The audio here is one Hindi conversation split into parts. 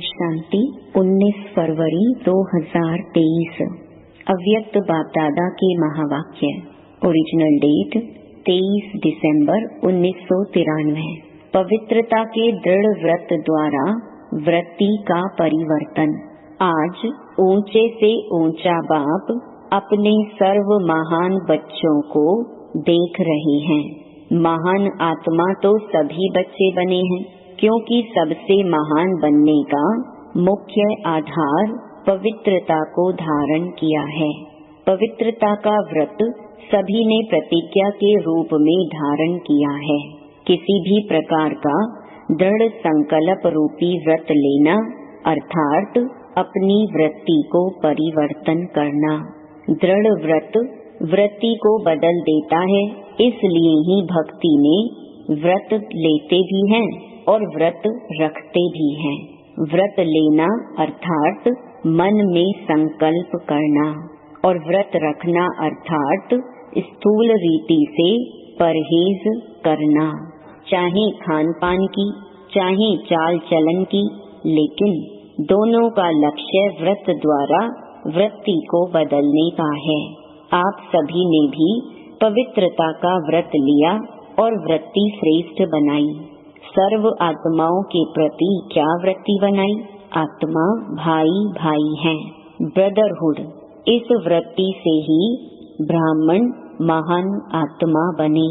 शांति 19 फरवरी 2023। अव्यक्त बाप दादा के महावाक्य। ओरिजिनल डेट 23 दिसंबर 1993। पवित्रता के दृढ़ व्रत द्वारा वृत्ति का परिवर्तन। आज ऊंचे से ऊंचा बाप अपने सर्व महान बच्चों को देख रहे हैं। महान आत्मा तो सभी बच्चे बने हैं, क्योंकि सबसे महान बनने का मुख्य आधार पवित्रता को धारण किया है। पवित्रता का व्रत सभी ने प्रतिज्ञा के रूप में धारण किया है। किसी भी प्रकार का दृढ़ संकल्प रूपी व्रत लेना अर्थात अपनी वृत्ति को परिवर्तन करना। दृढ़ व्रत वृत्ति को बदल देता है, इसलिए ही भक्ति में व्रत लेते भी हैं और व्रत रखते भी हैं। व्रत लेना अर्थात मन में संकल्प करना और व्रत रखना अर्थात स्थूल रीति से परहेज करना, चाहे खान पान की चाहे चाल चलन की, लेकिन दोनों का लक्ष्य व्रत द्वारा वृत्ति को बदलने का है। आप सभी ने भी पवित्रता का व्रत लिया और वृत्ति श्रेष्ठ बनाई। सर्व आत्माओं के प्रति क्या वृत्ति बनाई? आत्मा भाई भाई है, ब्रदरहुड। इस वृत्ति से ही ब्राह्मण महान आत्मा बने।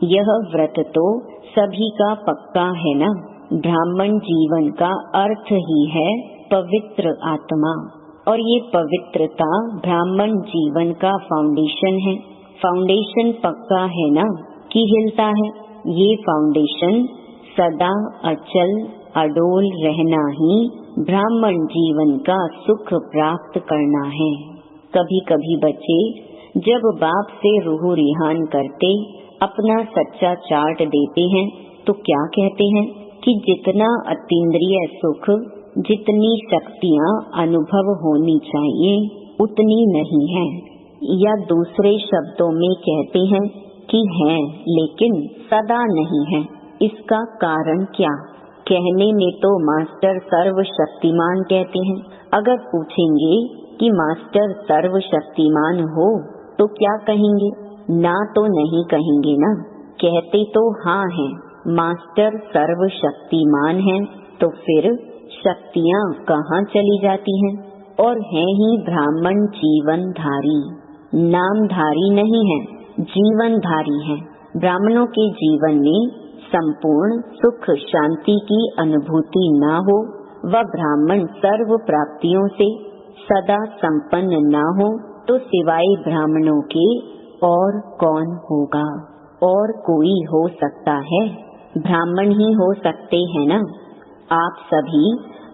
यह व्रत तो सभी का पक्का है ना। ब्राह्मण जीवन का अर्थ ही है पवित्र आत्मा, और ये पवित्रता ब्राह्मण जीवन का फाउंडेशन है। फाउंडेशन पक्का है ना कि हिलता है। ये फाउंडेशन सदा अचल अडोल रहना ही ब्राह्मण जीवन का सुख प्राप्त करना है। कभी कभी बच्चे जब बाप से रूह रिहान करते अपना सच्चा चार्ट देते हैं तो क्या कहते हैं कि जितना अतीन्द्रिय सुख, जितनी शक्तियाँ अनुभव होनी चाहिए उतनी नहीं है, या दूसरे शब्दों में कहते हैं कि हैं लेकिन सदा नहीं है। इसका कारण क्या? कहने में तो मास्टर सर्वशक्तिमान कहते हैं। अगर पूछेंगे कि मास्टर सर्वशक्तिमान हो तो क्या कहेंगे? ना तो नहीं कहेंगे ना। कहते तो हाँ हैं, मास्टर सर्वशक्तिमान हैं, तो फिर शक्तियाँ कहाँ चली जाती हैं? और हैं ही ब्राह्मण जीवनधारी, नामधारी नहीं है, जीवनधारी है। ब्राह्मणों के जीवन में संपूर्ण सुख शांति की अनुभूति न हो, वह ब्राह्मण सर्व प्राप्तियों से सदा संपन्न न हो, तो सिवाय ब्राह्मणों के और कौन होगा? और कोई हो सकता है? ब्राह्मण ही हो सकते हैं ना। आप सभी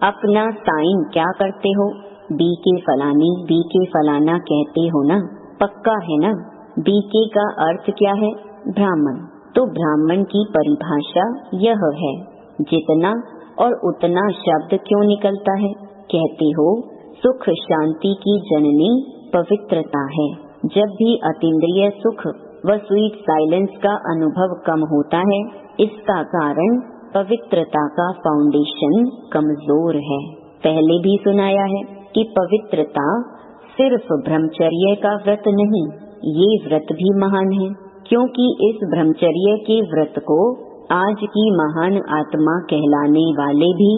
अपना साइन क्या करते हो? बीके फलानी, बीके फलाना कहते हो ना। पक्का है ना। बीके का अर्थ क्या है? ब्राह्मण। तो ब्राह्मण की परिभाषा यह है। जितना और उतना शब्द क्यों निकलता है? कहते हो सुख शांति की जननी पवित्रता है। जब भी अतीन्द्रिय सुख व स्वीट साइलेंस का अनुभव कम होता है, इसका कारण पवित्रता का फाउंडेशन कमजोर है। पहले भी सुनाया है कि पवित्रता सिर्फ ब्रह्मचर्य का व्रत नहीं, ये व्रत भी महान है, क्योंकि इस ब्रह्मचर्य के व्रत को आज की महान आत्मा कहलाने वाले भी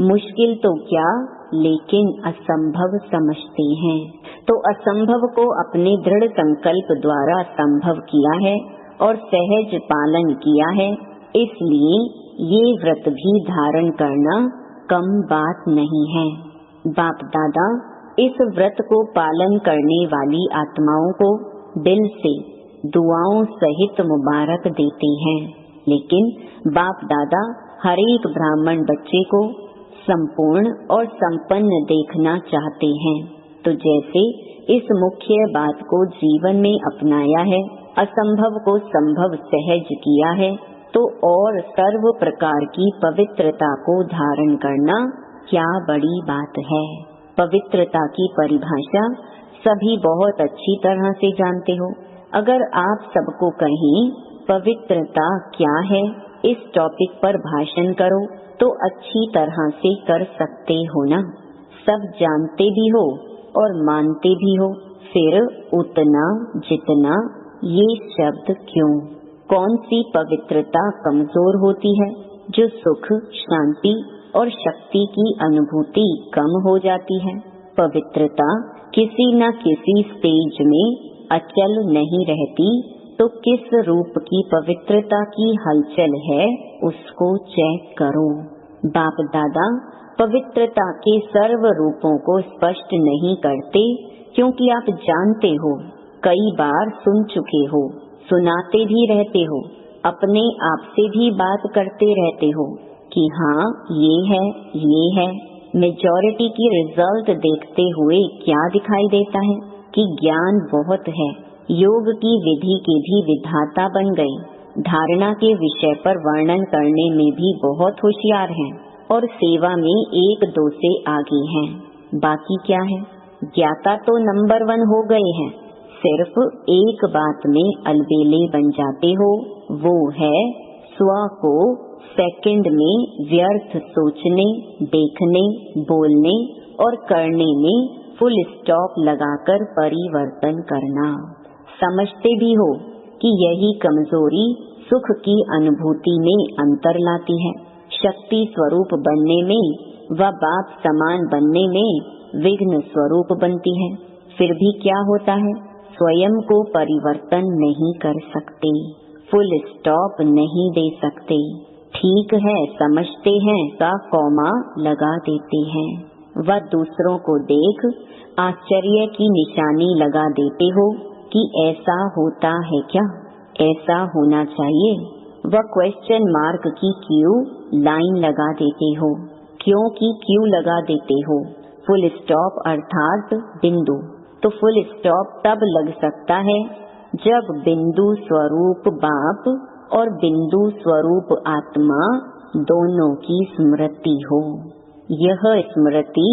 मुश्किल तो क्या लेकिन असंभव समझते हैं। तो असंभव को अपने दृढ़ संकल्प द्वारा संभव किया है और सहज पालन किया है, इसलिए ये व्रत भी धारण करना कम बात नहीं है। बाप दादा इस व्रत को पालन करने वाली आत्माओं को दिल से दुआओं सहित मुबारक देते हैं, लेकिन बाप दादा हर एक ब्राह्मण बच्चे को संपूर्ण और संपन्न देखना चाहते हैं। तो जैसे इस मुख्य बात को जीवन में अपनाया है, असंभव को संभव सहज किया है, तो और सर्व प्रकार की पवित्रता को धारण करना क्या बड़ी बात है। पवित्रता की परिभाषा सभी बहुत अच्छी तरह से जानते हो। अगर आप सबको कहें पवित्रता क्या है, इस टॉपिक पर भाषण करो तो अच्छी तरह से कर सकते हो ना। सब जानते भी हो और मानते भी हो, फिर उतना जितना ये शब्द क्यों? कौन सी पवित्रता कमजोर होती है जो सुख, शांति और शक्ति की अनुभूति कम हो जाती है? पवित्रता किसी न किसी स्टेज में अचल नहीं रहती, तो किस रूप की पवित्रता की हलचल है उसको चेक करो। बाप दादा पवित्रता के सर्व रूपों को स्पष्ट नहीं करते, क्योंकि आप जानते हो, कई बार सुन चुके हो, सुनाते भी रहते हो, अपने आप से भी बात करते रहते हो कि हाँ ये है। मेजॉरिटी की रिजल्ट देखते हुए क्या दिखाई देता है कि ज्ञान बहुत है, योग की विधि के भी विधाता बन गए, धारणा के विषय पर वर्णन करने में भी बहुत होशियार हैं और सेवा में 1-2 से आगे हैं। बाकी क्या है? ज्ञाता तो नंबर 1 हो गए हैं, सिर्फ एक बात में अलबेले बन जाते हो, वो है स्व को सेकंड में व्यर्थ सोचने, देखने, बोलने और करने में फुल स्टॉप लगाकर परिवर्तन करना। समझते भी हो कि यही कमजोरी सुख की अनुभूति में अंतर लाती है, शक्ति स्वरूप बनने में व बाप समान बनने में विघ्न स्वरूप बनती है। फिर भी क्या होता है? स्वयं को परिवर्तन नहीं कर सकते, फुल स्टॉप नहीं दे सकते। ठीक है समझते हैं का कौमा लगा देते हैं, व दूसरों को देख आश्चर्य की निशानी लगा देते हो कि ऐसा होता है क्या, ऐसा होना चाहिए। वह क्वेश्चन मार्क की क्यू लाइन लगा देते हो। क्यों की क्यू लगा देते हो? फुल स्टॉप अर्थात बिंदु। तो फुल स्टॉप तब लग सकता है जब बिंदु स्वरूप बाप और बिंदु स्वरूप आत्मा दोनों की स्मृति हो। यह स्मृति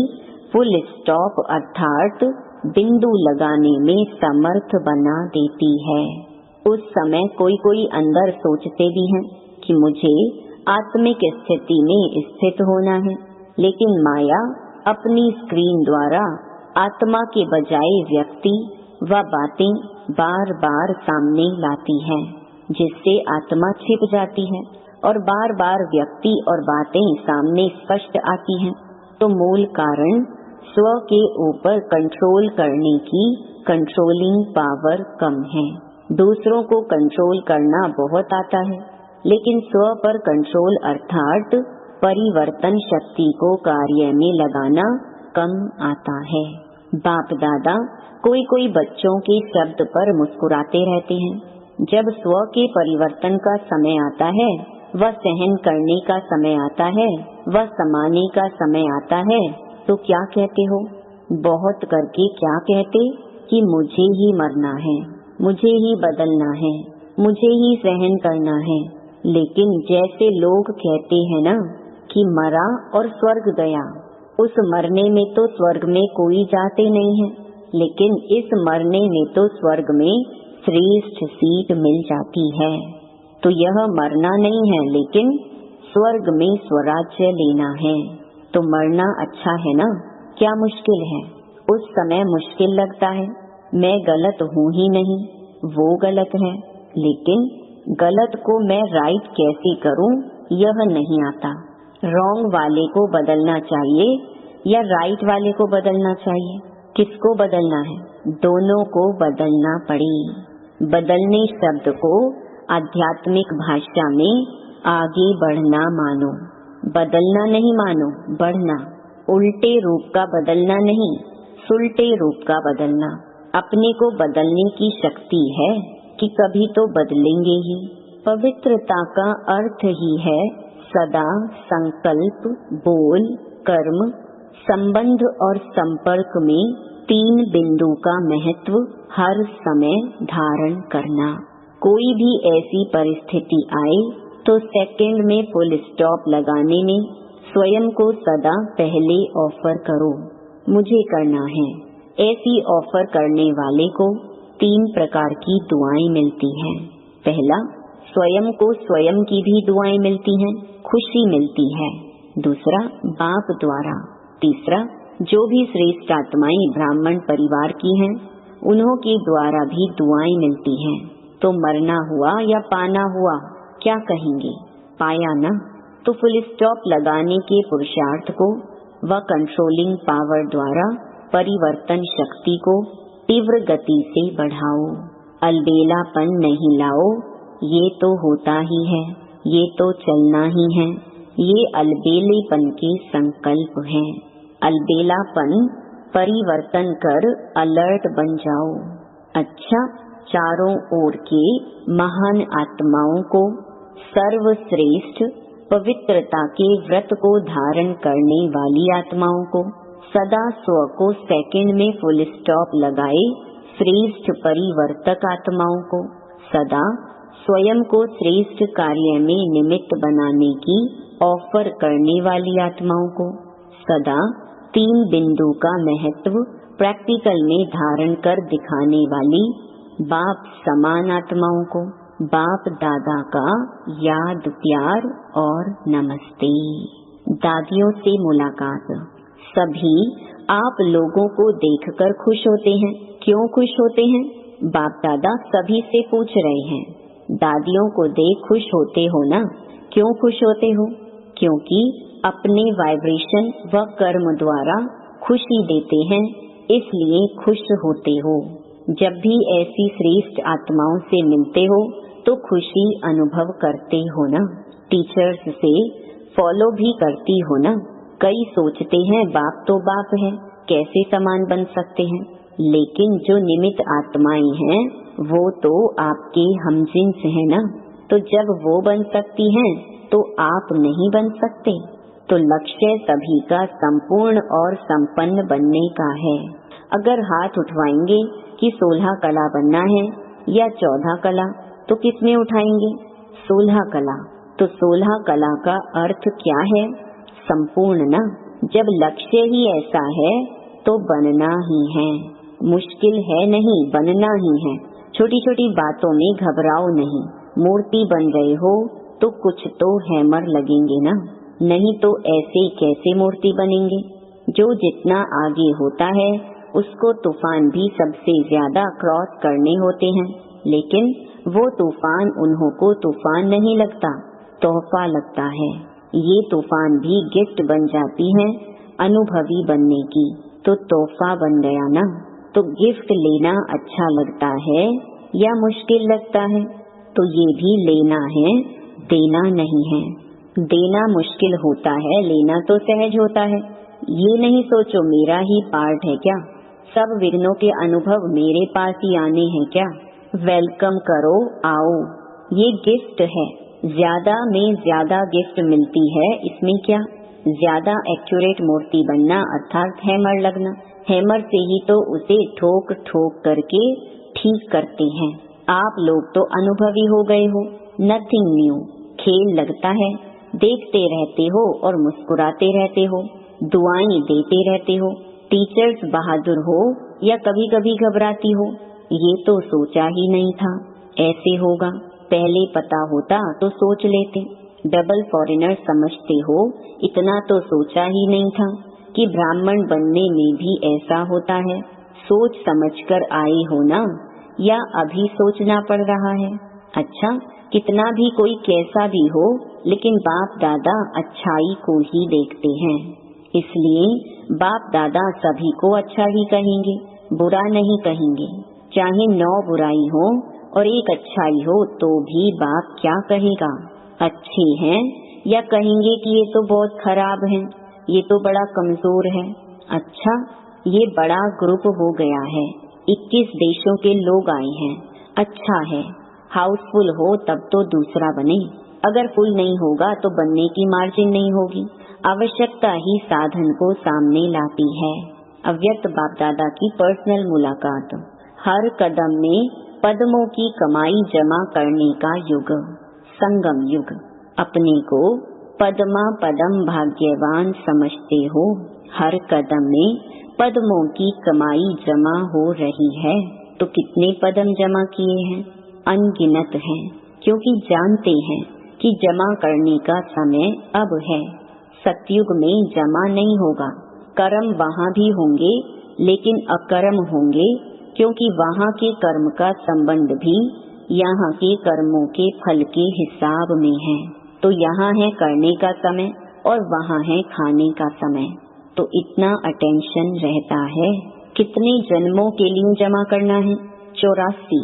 फुल स्टॉप अर्थात बिंदु लगाने में समर्थ बना देती है। उस समय कोई अंदर सोचते भी हैं कि मुझे आत्मिक स्थिति में स्थित होना है, लेकिन माया अपनी स्क्रीन द्वारा आत्मा के बजाय व्यक्ति व बातें बार बार सामने लाती है, जिससे आत्मा छिप जाती है और बार बार व्यक्ति और बातें सामने स्पष्ट आती हैं। तो मूल कारण स्व के ऊपर कंट्रोल करने की कंट्रोलिंग पावर कम है। दूसरों को कंट्रोल करना बहुत आता है, लेकिन स्व पर कंट्रोल अर्थात परिवर्तन शक्ति को कार्य में लगाना कम आता है। बाप दादा कोई बच्चों के शब्द पर मुस्कुराते रहते हैं। जब स्व के परिवर्तन का समय आता है, वह सहन करने का समय आता है, वह समाने का समय आता है, तो क्या कहते हो? बहुत करके क्या कहते कि मुझे ही मरना है, मुझे ही बदलना है, मुझे ही सहन करना है। लेकिन जैसे लोग कहते हैं ना कि मरा और स्वर्ग गया, उस मरने में तो स्वर्ग में कोई जाते नहीं है, लेकिन इस मरने में तो स्वर्ग में श्रेष्ठ सीट मिल जाती है। तो यह मरना नहीं है, लेकिन स्वर्ग में स्वराज्य लेना है। तो मरना अच्छा है ना? क्या मुश्किल है? उस समय मुश्किल लगता है, मैं गलत हूँ ही नहीं, वो गलत है, लेकिन गलत को मैं राइट कैसे करूँ यह नहीं आता। रॉन्ग वाले को बदलना चाहिए या राइट वाले को बदलना चाहिए? किसको बदलना है? दोनों को बदलना पड़े। बदलने शब्द को आध्यात्मिक भाषा में आगे बढ़ना मानो, बदलना नहीं मानो, बढ़ना। उल्टे रूप का बदलना नहीं, सुलटे रूप का बदलना। अपने को बदलने की शक्ति है कि कभी तो बदलेंगे ही। पवित्रता का अर्थ ही है सदा संकल्प, बोल, कर्म, संबंध और संपर्क में 3 बिंदु का महत्व हर समय धारण करना। कोई भी ऐसी परिस्थिति आए तो सेकंड में फुल स्टॉप लगाने में स्वयं को सदा पहले ऑफर करो, मुझे करना है। ऐसी ऑफर करने वाले को 3 प्रकार की दुआएं मिलती हैं। पहला, स्वयं को स्वयं की भी दुआएं मिलती हैं, खुशी मिलती है। दूसरा बाप द्वारा, तीसरा जो भी श्रेष्ठ आत्माएं ब्राह्मण परिवार की हैं उन्हों के द्वारा भी दुआएं मिलती हैं। तो मरना हुआ या पाना हुआ क्या कहेंगे, पाया ना। तो फुल स्टॉप लगाने के पुरुषार्थ को व कंट्रोलिंग पावर द्वारा परिवर्तन शक्ति को तीव्र गति से बढ़ाओ। अलबेलापन नहीं लाओ, ये तो होता ही है, ये तो चलना ही है, ये अलबेलेपन के संकल्प हैं। अलबेलापन परिवर्तन कर अलर्ट बन जाओ। अच्छा, चारों ओर के महान आत्माओं को, सर्वश्रेष्ठ पवित्रता के व्रत को धारण करने वाली आत्माओं को, सदा स्व को सेकंड में फुल स्टॉप लगाए श्रेष्ठ परिवर्तक आत्माओं को, सदा स्वयं को श्रेष्ठ कार्य में निमित्त बनाने की ऑफर करने वाली आत्माओं को, सदा 3 बिंदु का महत्व प्रैक्टिकल में धारण कर दिखाने वाली बाप समान आत्माओं को, बाप दादा का याद, प्यार और नमस्ते। दादियों से मुलाकात। सभी आप लोगों को देखकर खुश होते हैं। क्यों खुश होते हैं? बाप दादा सभी से पूछ रहे हैं। दादियों को देख खुश होते हो ना? क्यों खुश होते हो? क्योंकि अपने वाइब्रेशन व कर्म द्वारा खुशी देते हैं, इसलिए खुश होते हो। जब भी ऐसी श्रेष्ठ आत्माओं से मिलते हो तो खुशी अनुभव करते हो ना? टीचर्स से फॉलो भी करती हो ना? कई सोचते हैं बाप तो बाप है, कैसे समान बन सकते हैं, लेकिन जो निमित्त आत्माएं हैं वो तो आपके हमजिन्स हैं ना। तो जब वो बन सकती हैं तो आप नहीं बन सकते। तो लक्ष्य सभी का संपूर्ण और संपन्न बनने का है। अगर हाथ उठवाएंगे कि 16 कला बनना है या 14 कला, तो किसमें उठाएंगे? 16 कला। तो 16 कला का अर्थ क्या है? संपूर्ण ना। जब लक्ष्य ही ऐसा है तो बनना ही है। मुश्किल है नहीं, बनना ही है। छोटी छोटी बातों में घबराओ नहीं। मूर्ति बन रहे हो तो कुछ तो हैमर लगेंगे ना, नहीं तो ऐसे कैसे मूर्ति बनेंगे। जो जितना आगे होता है उसको तूफान भी सबसे ज्यादा क्रॉस करने होते हैं, लेकिन वो तूफान उन्हों को तूफान नहीं लगता, तोहफा लगता है। ये तूफान भी गिफ्ट बन जाती है अनुभवी बनने की, तो तोहफा बन गया ना। तो गिफ्ट लेना अच्छा लगता है या मुश्किल लगता है? तो ये भी लेना है, देना नहीं है। देना मुश्किल होता है, लेना तो सहज होता है। ये नहीं सोचो मेरा ही पार्ट है क्या, सब विघ्नों के अनुभव मेरे पास ही आने हैं क्या। वेलकम करो, आओ, ये गिफ्ट है। ज्यादा में ज्यादा गिफ्ट मिलती है, इसमें क्या। ज्यादा एक्यूरेट मूर्ति बनना अर्थात हैमर लगना। हैमर से ही तो उसे ठोक ठोक करके ठीक करते हैं। आप लोग तो अनुभवी हो गए हो। Nothing new. खेल लगता है, देखते रहते हो और मुस्कुराते रहते हो, दुआएं देते रहते हो। टीचर्स बहादुर हो या कभी कभी घबराती हो, ये तो सोचा ही नहीं था ऐसे होगा। पहले पता होता तो सोच लेते। डबल फॉरेनर समझते हो, इतना तो सोचा ही नहीं था कि ब्राह्मण बनने में भी ऐसा होता है। सोच समझकर आए हो ना, या अभी सोचना पड़ रहा है? अच्छा, कितना भी कोई कैसा भी हो, लेकिन बाप दादा अच्छाई को ही देखते हैं, इसलिए बाप दादा सभी को अच्छा ही कहेंगे, बुरा नहीं कहेंगे। चाहे 9 बुराई हो और 1 अच्छाई हो तो भी बाप क्या कहेगा, अच्छे हैं, या कहेंगे कि ये तो बहुत खराब है, ये तो बड़ा कमजोर है। अच्छा, ये बड़ा ग्रुप हो गया है, 21 देशों के लोग आए हैं। अच्छा है, हाउसफुल हो तब तो दूसरा बने, अगर फुल नहीं होगा तो बनने की मार्जिन नहीं होगी। आवश्यकता ही साधन को सामने लाती है। अव्यक्त बाप दादा की पर्सनल मुलाकात। हर कदम में पद्मों की कमाई जमा करने का युग, संगम युग। अपने को पद्मा पदम भाग्यवान समझते हो। हर कदम में पद्मों की कमाई जमा हो रही है। तो कितने पदम जमा किए हैं? अनगिनत हैं, क्योंकि जानते हैं कि जमा करने का समय अब है। सतयुग में जमा नहीं होगा। कर्म वहाँ भी होंगे लेकिन अकर्म होंगे, क्योंकि वहाँ के कर्म का संबंध भी यहाँ के कर्मों के फल के हिसाब में है। तो यहाँ है करने का समय और वहाँ है खाने का समय। तो इतना अटेंशन रहता है। कितने जन्मों के लिए जमा करना है? 84।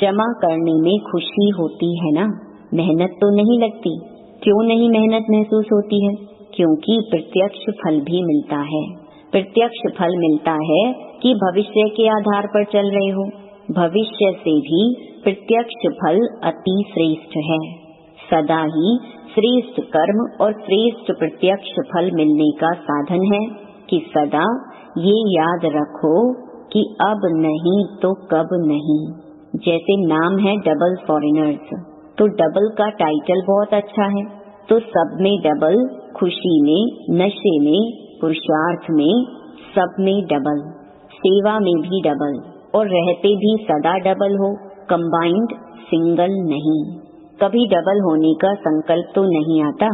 जमा करने में खुशी होती है ना, मेहनत तो नहीं लगती। क्यों नहीं मेहनत महसूस होती है? क्योंकि प्रत्यक्ष फल भी मिलता है। प्रत्यक्ष फल मिलता है कि भविष्य के आधार पर चल रहे हो। भविष्य से भी प्रत्यक्ष फल अति श्रेष्ठ है। सदा ही श्रेष्ठ कर्म और श्रेष्ठ प्रत्यक्ष फल मिलने का साधन है कि सदा ये याद रखो कि अब नहीं तो कब नहीं। जैसे नाम है डबल फॉरेनर्स, तो डबल का टाइटल बहुत अच्छा है। तो सब में डबल, खुशी में, नशे में, पुरुषार्थ में, सब में डबल, सेवा में भी डबल, और रहते भी सदा डबल हो, कंबाइंड, सिंगल नहीं। कभी डबल होने का संकल्प तो नहीं आता।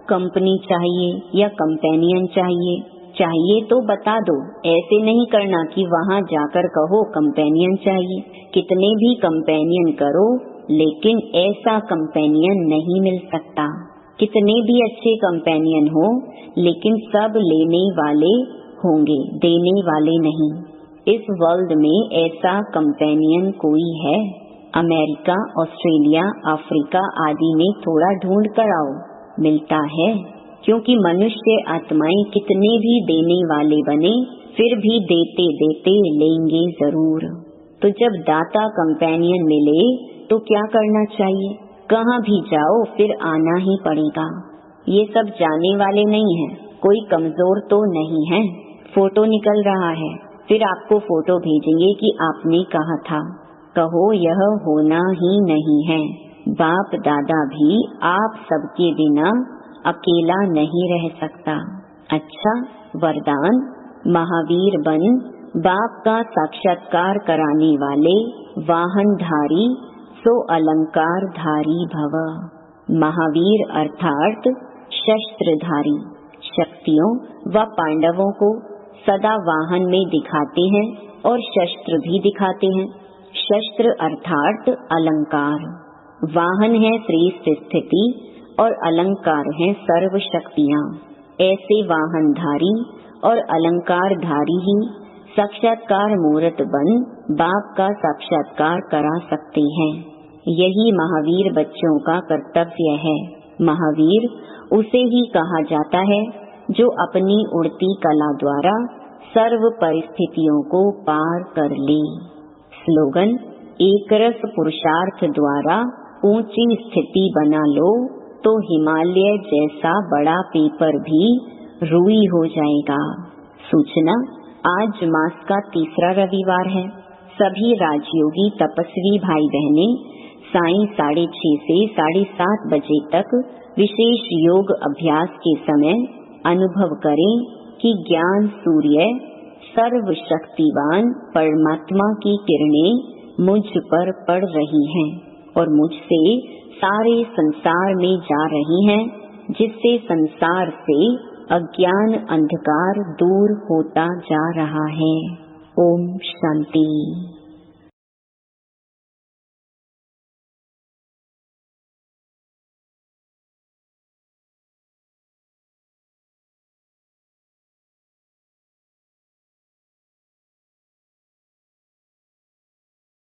कंपनी चाहिए या कंपेनियन चाहिए, चाहिए तो बता दो। ऐसे नहीं करना कि वहाँ जाकर कहो कंपेनियन चाहिए। कितने भी कंपेनियन करो लेकिन ऐसा कंपेनियन नहीं मिल सकता। कितने भी अच्छे कंपेनियन हो लेकिन सब लेने वाले होंगे, देने वाले नहीं। इस वर्ल्ड में ऐसा कंपेनियन कोई है? अमेरिका, ऑस्ट्रेलिया, अफ्रीका आदि में थोड़ा ढूंढ कर आओ, मिलता है। क्योंकि मनुष्य आत्माएं कितने भी देने वाले बने फिर भी देते देते लेंगे जरूर। तो जब दाता कंपेनियन मिले तो क्या करना चाहिए? कहाँ भी जाओ फिर आना ही पड़ेगा। ये सब जाने वाले नहीं हैं, कोई कमजोर तो नहीं है। फोटो निकल रहा है, फिर आपको फोटो भेजेंगे कि आपने कहा था। कहो यह होना ही नहीं है। बाप दादा भी आप सबके बिना अकेला नहीं रह सकता। अच्छा, वरदान महावीर बन बाप का साक्षात्कार कराने वाले वाहनधारी सो अलंकार धारी भव। महावीर अर्थात शस्त्रधारी, शक्तियों व पांडवों को सदा वाहन में दिखाते हैं और शस्त्र भी दिखाते हैं। शस्त्र अर्थात अलंकार, वाहन है श्रेष्ठ स्थिति और अलंकार है सर्व शक्तियाँ। ऐसे वाहनधारी और अलंकारधारी ही साक्षात्कार मूर्त बन बाप का साक्षात्कार करा सकते हैं। यही महावीर बच्चों का कर्तव्य है। महावीर उसे ही कहा जाता है जो अपनी उड़ती कला द्वारा सर्व परिस्थितियों को पार कर ले। स्लोगन: एक रस पुरुषार्थ द्वारा ऊंची स्थिति बना लो तो हिमालय जैसा बड़ा पेपर भी रुई हो जाएगा। सूचना: आज मास का तीसरा रविवार है। सभी राजयोगी तपस्वी भाई बहने सायं 6:30 से 7:30 बजे तक विशेष योग अभ्यास के समय अनुभव करें कि ज्ञान सूर्य सर्वशक्तिवान परमात्मा की किरणें मुझ पर पड़ रही हैं और मुझसे सारे संसार में जा रही हैं, जिससे संसार से अज्ञान अंधकार दूर होता जा रहा है। ओम शांति।